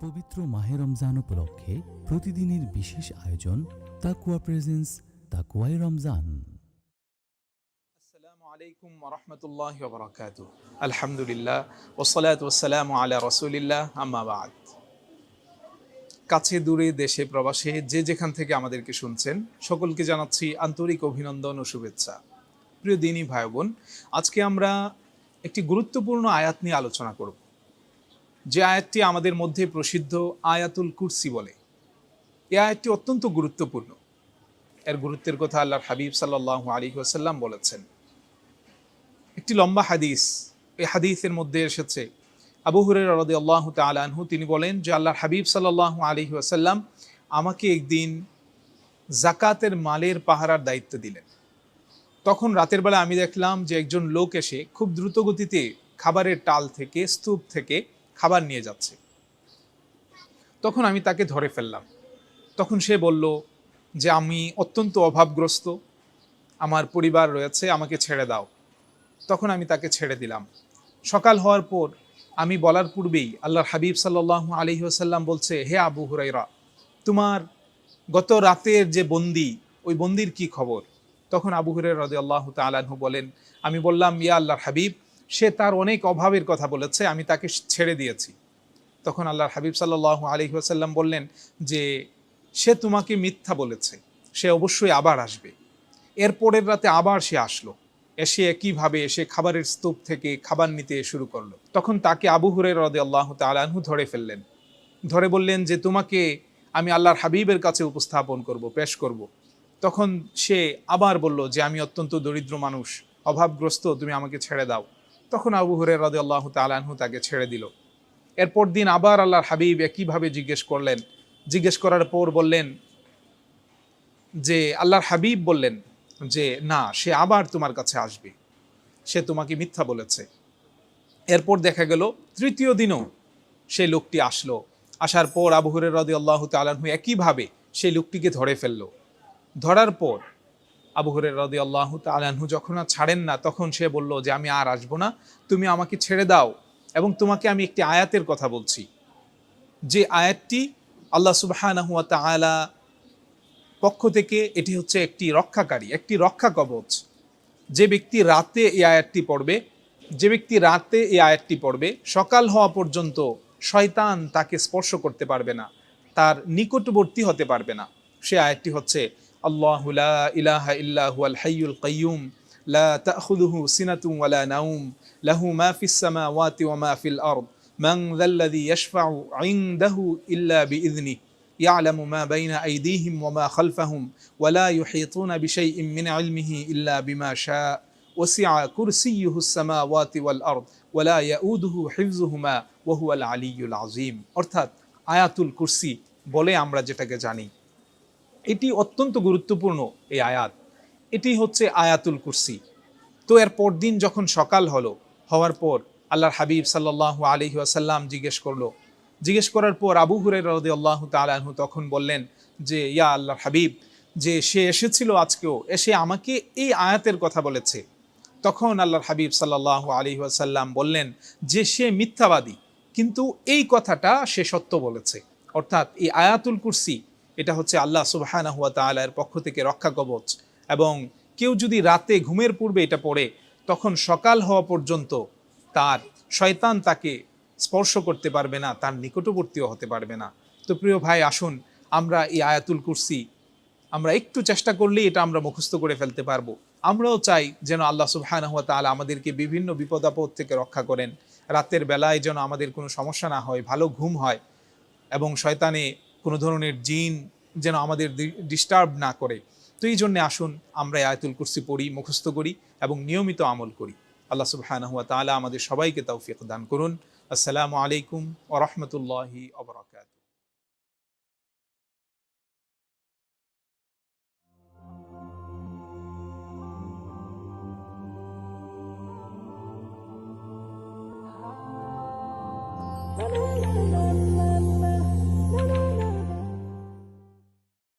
পবিত্র মাহে রমজান উপলক্ষে প্রতিদিনের বিশেষ আয়োজন তাকওয়া প্রেজেন্স তাকওয়াই রমজান। আসসালামু আলাইকুম ওয়া রাহমাতুল্লাহি ওয়া বারাকাতুহু। আলহামদুলিল্লাহ ওয়াসসালাতু ওয়াসসালামু আলা রাসূলিল্লাহ, আম্মা বা'দ। কাছে দূরে দেশে প্রবাসে যে যেখান থেকে আমাদেরকে শুনছেন সকলকে জানাচ্ছি আন্তরিক অভিনন্দন ও শুভেচ্ছা। প্রিয় দিনী ভাই বোন, আজকে আমরা একটি গুরুত্বপূর্ণ আয়াত নিয়ে আলোচনা করব, যে আয়াতটি আমাদের মধ্যে প্রসিদ্ধ আয়াতুল কুরসি বলে। এই আয়াতটি অত্যন্ত গুরুত্বপূর্ণ। এর গুরুত্বের কথা আল্লাহর হাবিব সাল্লাল্লাহু আলাইহি ওয়াসাল্লাম বলেছেন। একটি লম্বা হাদিস, এই হাদিসের মধ্যে এসেছে আবু হুরায়রা রাদিয়াল্লাহু তাআলা আনহু, তিনি বলেন যে আল্লাহর হাবিব সাল্লাল্লাহু আলাইহি ওয়াসাল্লাম আমাকে একদিন যাকাতের মালের পাহারার দায়িত্ব দিলেন। তখন রাতের বেলা আমি দেখলাম যে একজন লোক এসে খুব দ্রুত গতিতে খাবারের টাল থেকে, স্তূপ থেকে খাবার নিয়ে যাচ্ছে। তখন আমি তাকে ধরে ফেললাম। তখন সে বলল যে আমি অত্যন্ত অভাবগ্রস্ত, আমার পরিবার রয়েছে, আমাকে ছেড়ে দাও। তখন আমি তাকে ছেড়ে দিলাম। সকাল হওয়ার পর আমি বলার পূর্বেই আল্লাহর হাবিব সাল্লাল্লাহু আলাইহি ওয়াসাল্লাম বলছে, হে আবু হুরায়রা, তোমার গত রাতের যে বন্দি, ওই বন্দির কি খবর? তখন আবু হুরায়রা রাদিয়াল্লাহু তাআলা আনহু বলেন, আমি বললাম, ইয়া আল্লাহর হাবিব, সে তার অনেক অভাবের কথা বলেছে, আমি তাকে ছেড়ে দিয়েছি। তখন আল্লাহর হাবিব সাল্লাল্লাহু আলাইহি ওয়াসাল্লাম বললেন যে সে তোমাকে মিথ্যা বলেছে, সে অবশ্যই আবার আসবে। এর পরের রাতে আবার সে আসলো, এসে একইভাবে এসে খাবারের স্তূপ থেকে খাবার নিতে শুরু করলো। তখন তাকে আবু হুরায়রা রাদিয়াল্লাহু তাআলা আনহু ধরে ফেললেন। ধরে বললেন যে তোমাকে আমি আল্লাহর হাবিবের কাছে উপস্থাপন করব, পেশ করব। তখন সে আবার বলল যে আমি অত্যন্ত দরিদ্র মানুষ, অভাবগ্রস্ত, তুমি আমাকে ছেড়ে দাও। তখন আবু হুরায়রা রাদিয়াল্লাহু তাআলা আনহু তাকে ছেড়ে দিল। এরপর দিন আবার আল্লাহর হাবিব একইভাবে জিজ্ঞেস করলেন। জিজ্ঞেস করার পর বললেন যে আল্লাহর হাবিব বললেন যে না, সে আবার তোমার কাছে আসবে, সে তোমাকে মিথ্যা বলেছে। এরপর দেখা গেল তৃতীয় দিনও সেই লোকটি আসলো। আসার পর আবু হুরায়রা রাদিয়াল্লাহু তাআলা আনহু একইভাবে সেই লোকটিকে ধরে ফেলল। ধরার পর আবু হুরায়রা রাদিয়াল্লাহু তাআলা আনহু যখন আর ছাড়েন না, তখন সে বলল যে আমি আর আসবো না, তুমি আমাকে ছেড়ে দাও, এবং তোমাকে আমি একটি আয়াতের কথা বলছি, যে আয়াতটি আল্লাহ সুবহানাহু ওয়া তাআলা পক্ষ থেকে, এটি হচ্ছে একটি রক্ষাকারী, একটি রক্ষা কবচ। যে ব্যক্তি রাতে এই আয়াতটি পড়বে, যে ব্যক্তি রাতে এই আয়াতটি পড়বে, সকাল হওয়া পর্যন্ত শয়তান তাকে স্পর্শ করতে পারবে না, তার নিকটবর্তী হতে পারবে না। সে আয়াতটি হচ্ছে আল্লাহু লা ইলাহা ইল্লা হুয়াল হাইয়ুল কাইয়্যুম লা তাখুযুহু সিনাতুন ওয়ালা নাওম লাহু মা ফিস সামাওয়াতি ওয়া মা ফিল আরদ মান যাল্লাযী ইয়াশফাউ ইনদাহু ইল্লা বিইযনিহি يعلم ما بين أيديهم وما خلفهم ولا يحيطون بشيء من علمه إلا بما شاء وسع كرسيه السماوات والأرض ولا يؤوده حفظهما وهو العلي العظيم। অর্থাৎ আয়াতুল কুরসি বলে আমরা যেটাকে জানি, এটি অত্যন্ত গুরুত্বপূর্ণ এই আয়াত। এটি হচ্ছে আয়াতুল কুরসি। তো এর পরদিন যখন সকাল হওয়ার পর আল্লাহর হাবিব সাল্লাল্লাহু আলাইহি ওয়াসাল্লাম জিজ্ঞেস করার পর আবু হুরায়রা রাদিয়াল্লাহু তাআলা আনহু তখন বললেন যে ইয়া আল্লাহর হাবিব, যে সে এসেছিল আজকেও, এসে আমাকে এই আয়াতের কথা বলেছে। তখন আল্লাহর হাবিব সাল্লাল্লাহু আলাইহি ওয়াসাল্লাম বললেন যে সে মিথ্যাবাদী, কিন্তু এই কথাটা সে সত্য বলেছে। অর্থাৎ এই আয়াতুল কুরসি, এটা হচ্ছে আল্লাহ সুবহানাহু ওয়া তাআলার পক্ষ থেকে রক্ষা কবচ, এবং কেউ যদি রাতে ঘুমের পূর্বে এটা পড়ে, তখন সকাল হওয়া পর্যন্ত তার শয়তান তাকে স্পর্শ করতে পারবে না, তার নিকটবর্তীও হতে পারবে না। তো প্রিয় ভাই, আসুন আমরা এই আয়াতুল কুরসি আমরা একটু চেষ্টা করলেই এটা আমরা মুখস্থ করে ফেলতে পারবো। আমরাও চাই যেন আল্লাহ সুবহানাহু ওয়া তাআলা আমাদেরকে বিভিন্ন বিপদ আপদ থেকে রক্ষা করেন, রাতের বেলায় যেন আমাদের কোনো সমস্যা না হয়, ভালো ঘুম হয়, এবং শয়তানে কোনো ধরনের জিন যেন আমাদের ডিস্টার্ব না করে। তো এই জন্যে আসুন আমরা আয়াতুল কুরসি পড়ি, মুখস্থ করি এবং নিয়মিত আমল করি। আল্লাহ সুবহানাহু ওয়া তাআলা আমাদের সবাইকে তৌফিক দান করুন। আসসালামু আলাইকুম ওয়া রাহমাতুল্লাহি ওয়া বারাকাতুহু।